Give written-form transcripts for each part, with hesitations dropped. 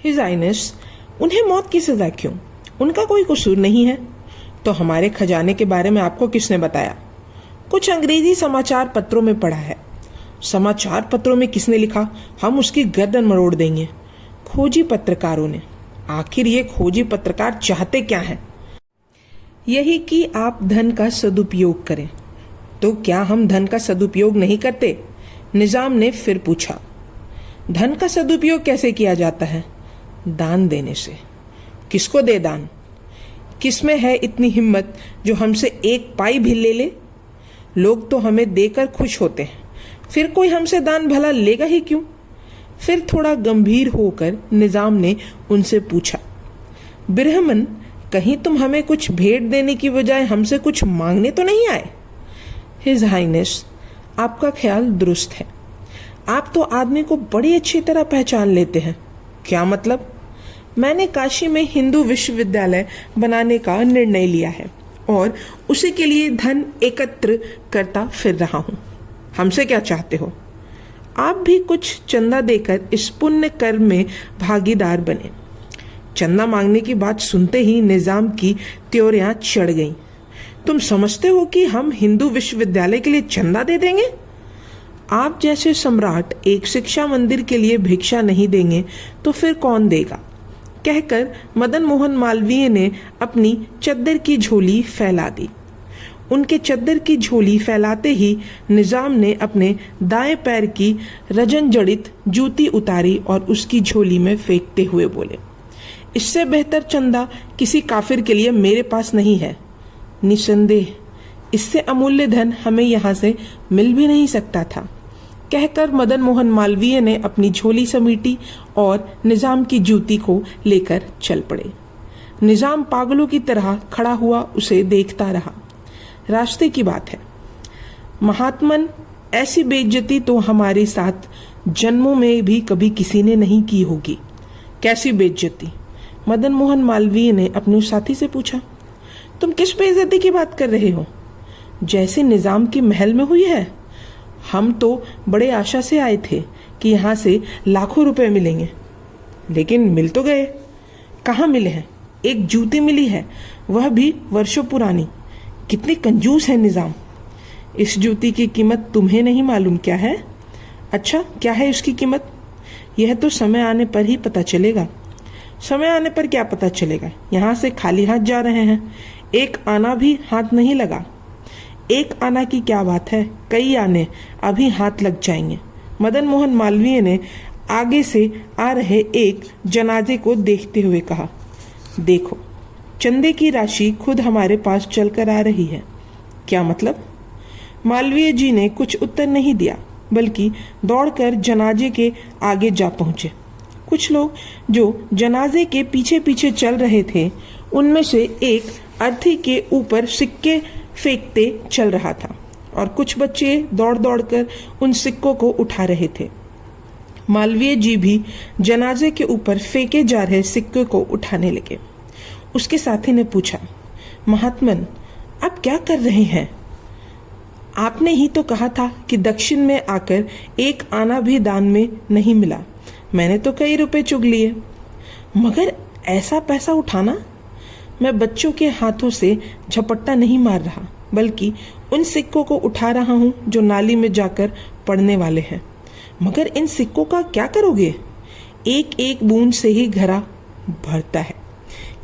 His highness, उन्हें मौत की सजा क्यों? उनका कोई कसूर नहीं है। तो हमारे खजाने के बारे में आपको किसने बताया? कुछ अंग्रेजी समाचार पत्रों में पढ़ा है। समाचार पत्रों में किसने लिखा? हम उसकी गर्दन मरोड़ देंगे। खोजी पत्रकारों ने। आखिर ये खोजी पत्रकार चाहते क्या हैं? यही कि आप धन का सदुपयोग करें। तो क्या हम धन का सदुपयोग नहीं करते? निजाम ने फिर पूछा। धन का सदुपयोग कैसे किया जाता है? दान देने से। किसको दे दान? किसमें है इतनी हिम्मत जो हमसे एक पाई भी ले ले? लोग तो हमें देकर खुश होते हैं, फिर कोई हमसे दान भला लेगा ही क्यों? फिर थोड़ा गंभीर होकर निजाम ने उनसे पूछा, बिरहमन, कहीं तुम हमें कुछ भेंट देने की बजाय हमसे कुछ मांगने तो नहीं आए? हिज हाइनेस, आपका ख्याल दुरुस्त है। आप तो आदमी को बड़ी अच्छी तरह पहचान लेते हैं। क्या मतलब? मैंने काशी में हिंदू विश्वविद्यालय बनाने का निर्णय लिया है और उसी के लिए धन एकत्र करता फिर रहा हूँ। हमसे क्या चाहते हो? आप भी कुछ चंदा देकर इस पुण्य कर्म में भागीदार बने। चंदा मांगने की बात सुनते ही निजाम की त्योरियां चढ़ गईं। तुम समझते हो कि हम हिंदू विश्वविद्यालय के लिए चंदा दे देंगे? आप जैसे सम्राट एक शिक्षा मंदिर के लिए भिक्षा नहीं देंगे तो फिर कौन देगा? कहकर मदन मोहन मालवीय ने अपनी चद्दर की झोली फैला दी। उनके चद्दर की झोली फैलाते ही निजाम ने अपने दाएं पैर की रजन जड़ित जूती उतारी और उसकी झोली में फेंकते हुए बोले, इससे बेहतर चंदा किसी काफिर के लिए मेरे पास नहीं है। निसंदेह इससे अमूल्य धन हमें यहाँ से मिल भी नहीं सकता था। कहकर मदन मोहन मालवीय ने अपनी झोली समेटी और निजाम की जूती को लेकर चल पड़े। निजाम पागलों की तरह खड़ा हुआ उसे देखता रहा। रास्ते की बात है महात्मन, ऐसी बेइज्जती तो हमारे साथ जन्मों में भी कभी किसी ने नहीं की होगी। कैसी बेइज्जती? मदन मोहन मालवीय ने अपने साथी से पूछा। तुम किस बेइज्जती की बात कर रहे हो? जैसे निजाम के महल में हुई है। हम तो बड़े आशा से आए थे कि यहाँ से लाखों रुपए मिलेंगे, लेकिन मिल तो गए। कहाँ मिले हैं? एक जूती मिली है, वह भी वर्षों पुरानी। कितनी कंजूस है निजाम। इस जूती की कीमत तुम्हें नहीं मालूम क्या है? अच्छा, क्या है उसकी कीमत? यह तो समय आने पर ही पता चलेगा। समय आने पर क्या पता चलेगा? यहाँ से खाली हाथ जा रहे हैं, एक आना भी हाथ नहीं लगा। एक आना की क्या बात है, कई आने अभी हाथ लग जाएंगे। मदन मोहन मालवीय ने आगे से आ रहे एक जनाजे को देखते हुए कहा, देखो, चंदे की राशि खुद हमारे पास चलकर आ रही है। क्या मतलब? मालवीय जी ने कुछ उत्तर नहीं दिया, बल्कि दौड़कर जनाजे के आगे जा पहुंचे। कुछ लोग जो जनाजे के पीछे पीछे चल रहे थे, उनमें से एक अर्थी के ऊपर सिक्के फेंकते चल रहा था और कुछ बच्चे दौड़ दौड़कर उन सिक्कों को उठा रहे थे। मालवीय जी भी जनाजे के ऊपर फेंके जा रहे सिक्के को उठाने लगे। उसके साथी ने पूछा, महात्मन, आप क्या कर रहे हैं? आपने ही तो कहा था कि दक्षिण में आकर एक आना भी दान में नहीं मिला। मैंने तो कई रुपए चुग लिए, मगर ऐसा पैसा उठाना? मैं बच्चों के हाथों से झपट्टा नहीं मार रहा, बल्कि उन सिक्कों को उठा रहा हूँ जो नाली में जाकर पड़ने वाले हैं। मगर इन सिक्कों का क्या करोगे? एक एक बूंद से ही घड़ा भरता है।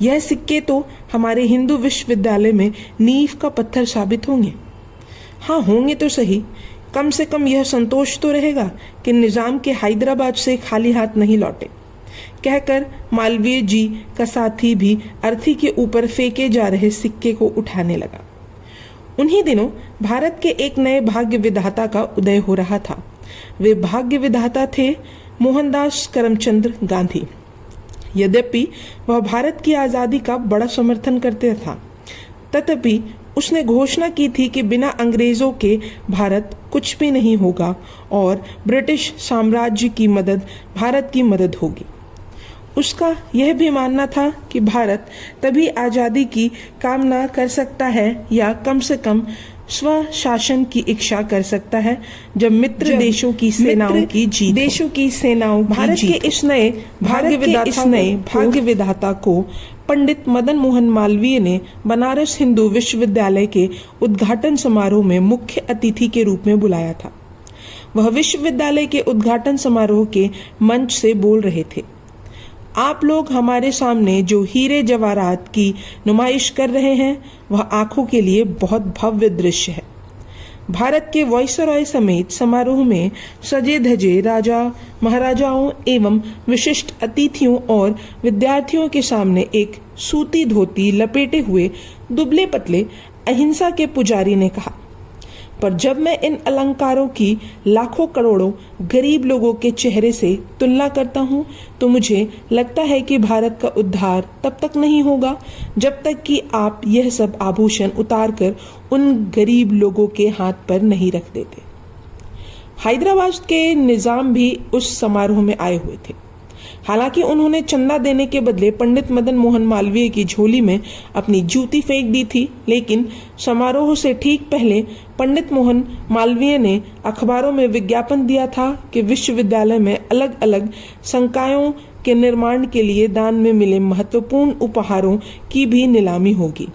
यह सिक्के तो हमारे हिंदू विश्वविद्यालय में नींव का पत्थर साबित होंगे। हाँ, होंगे तो सही। कम से कम यह संतोष तो रहेगा कि निजाम के हैदराबाद से खाली हाथ नहीं लौटे। कहकर मालवीय जी का साथी भी अर्थी के ऊपर फेंके जा रहे सिक्के को उठाने लगा। उन्हीं दिनों भारत के एक नए भाग्य विधाता का उदय हो रहा था। वे भाग्य विधाता थे मोहनदास करमचंद गांधी। यद्यपि वह भारत की आज़ादी का बड़ा समर्थन करते था, तथापि उसने घोषणा की थी कि बिना अंग्रेजों के भारत कुछ भी नहीं होगा और ब्रिटिश साम्राज्य की मदद भारत की मदद होगी। उसका यह भी मानना था कि भारत तभी आज़ादी की कामना कर सकता है, या कम से कम स्व शासन की इच्छा कर सकता है जब मित्र देशों की सेनाओं की जीत भारत के इस नए भाग्य विधाता को पंडित मदन मोहन मालवीय ने बनारस हिंदू विश्वविद्यालय के उद्घाटन समारोह में मुख्य अतिथि के रूप में बुलाया था। वह विश्वविद्यालय के उद्घाटन समारोह के मंच से बोल रहे थे। आप लोग हमारे सामने जो हीरे जवाहरात की नुमाइश कर रहे हैं वह आंखों के लिए बहुत भव्य दृश्य है। भारत के वायसरॉय समेत समारोह में सजे धजे राजा महाराजाओं एवं विशिष्ट अतिथियों और विद्यार्थियों के सामने एक सूती धोती लपेटे हुए दुबले पतले अहिंसा के पुजारी ने कहा, पर जब मैं इन अलंकारों की लाखों करोड़ों गरीब लोगों के चेहरे से तुलना करता हूँ तो मुझे लगता है कि भारत का उद्धार तब तक नहीं होगा जब तक कि आप यह सब आभूषण उतारकर उन गरीब लोगों के हाथ पर नहीं रख देते। हैदराबाद के निजाम भी उस समारोह में आए हुए थे। हालांकि उन्होंने चंदा देने के बदले पंडित मदन मोहन मालवीय की झोली में अपनी जूती फेंक दी थी, लेकिन समारोह से ठीक पहले पंडित मोहन मालवीय ने अखबारों में विज्ञापन दिया था कि विश्वविद्यालय में अलग अलग संकायों के निर्माण के लिए दान में मिले महत्वपूर्ण उपहारों की भी नीलामी होगी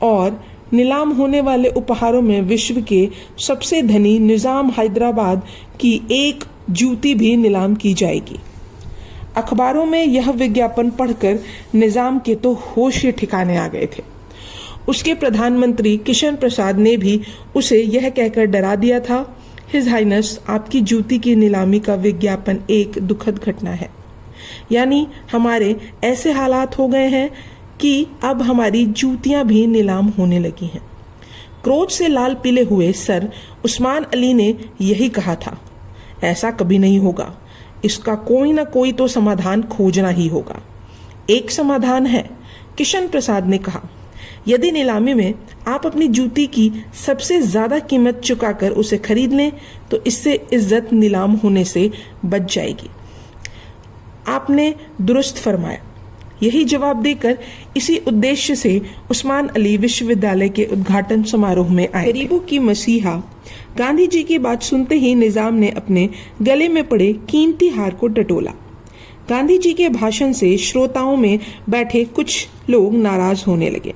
और नीलाम होने वाले उपहारों में विश्व के सबसे धनी निजाम हैदराबाद की एक जूती भी नीलाम की जाएगी। अखबारों में यह विज्ञापन पढ़कर निजाम के तो होश ही ठिकाने आ गए थे। उसके प्रधानमंत्री किशन प्रसाद ने भी उसे यह कहकर डरा दिया था, हिज हाइनेस आपकी जूती की नीलामी का विज्ञापन एक दुखद घटना है। यानी हमारे ऐसे हालात हो गए हैं कि अब हमारी जूतियां भी नीलाम होने लगी हैं। क्रोध से लाल पीले हुए सर उस्मान अली ने यही कहा था, ऐसा कभी नहीं होगा, इसका कोई ना कोई तो समाधान खोजना ही होगा। एक समाधान है, किशन प्रसाद ने कहा, यदि नीलामी में आप अपनी जूती की सबसे ज्यादा कीमत चुकाकर उसे खरीद लें तो इससे इज्जत नीलाम होने से बच जाएगी। आपने दुरुस्त फरमाया। यही जवाब देकर इसी उद्देश्य से उस्मान अली विश्वविद्यालय के उद्घाटन समारोह में आए। गरीबों की मसीहा गांधी जी की बात सुनते ही निजाम ने अपने गले में पड़े कीमती हार को टटोला। गांधी जी के भाषण से श्रोताओं में बैठे कुछ लोग नाराज होने लगे।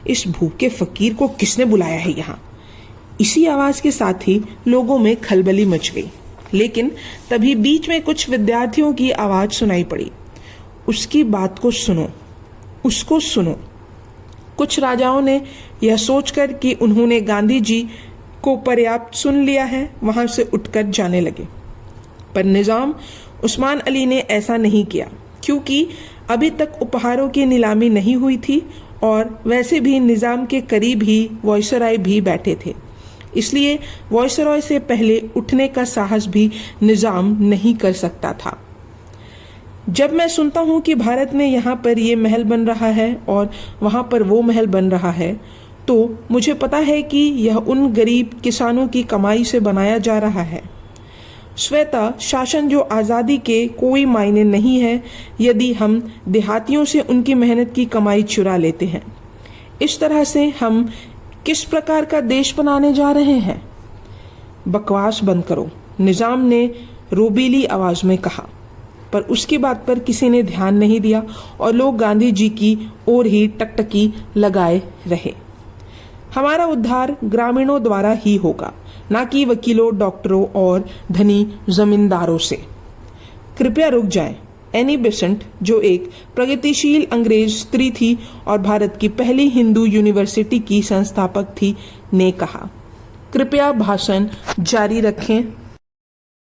इस भूखे फकीर को किसने बुलाया है यहाँ? इसी आवाज के साथ ही लोगों में खलबली मच गई। लेकिन तभी बीच में कुछ विद्यार्थियों की आवाज सुनाई पड़ी, उसकी बात को सुनो, उसको सुनो। कुछ राजाओं ने यह सोचकर कि उन्होंने गांधी जी को पर्याप्त सुन लिया है, वहां से उठकर जाने लगे। पर निजाम उस्मान अली ने ऐसा नहीं किया, क्योंकि अभी तक उपहारों की नीलामी नहीं हुई थी और वैसे भी निजाम के करीब ही वायसरॉय भी बैठे थे। इसलिए वायसरॉय से पहले उठने का साहस भी निजाम नहीं कर सकता था। जब मैं सुनता हूं कि भारत में यहाँ पर ये महल बन रहा है और वहां पर वो महल बन रहा है, तो मुझे पता है कि यह उन गरीब किसानों की कमाई से बनाया जा रहा है। स्वतः शासन जो आज़ादी के कोई मायने नहीं है यदि हम देहातियों से उनकी मेहनत की कमाई चुरा लेते हैं। इस तरह से हम किस प्रकार का देश बनाने जा रहे हैं? बकवास बंद करो, निजाम ने रोबीली आवाज में कहा। पर उसकी बात पर किसी ने ध्यान नहीं दिया और लोग गांधी जी की ओर ही टकटकी लगाए रहे। हमारा उद्धार ग्रामीणों द्वारा ही होगा, ना कि वकीलों, डॉक्टरों और धनी जमींदारों से। कृपया रुक जाएं। एनी बेसेंट, जो एक प्रगतिशील अंग्रेज स्त्री थी और भारत की पहली हिंदू यूनिवर्सिटी की संस्थापक थी, ने कहा, कृपया भाषण जारी रखें।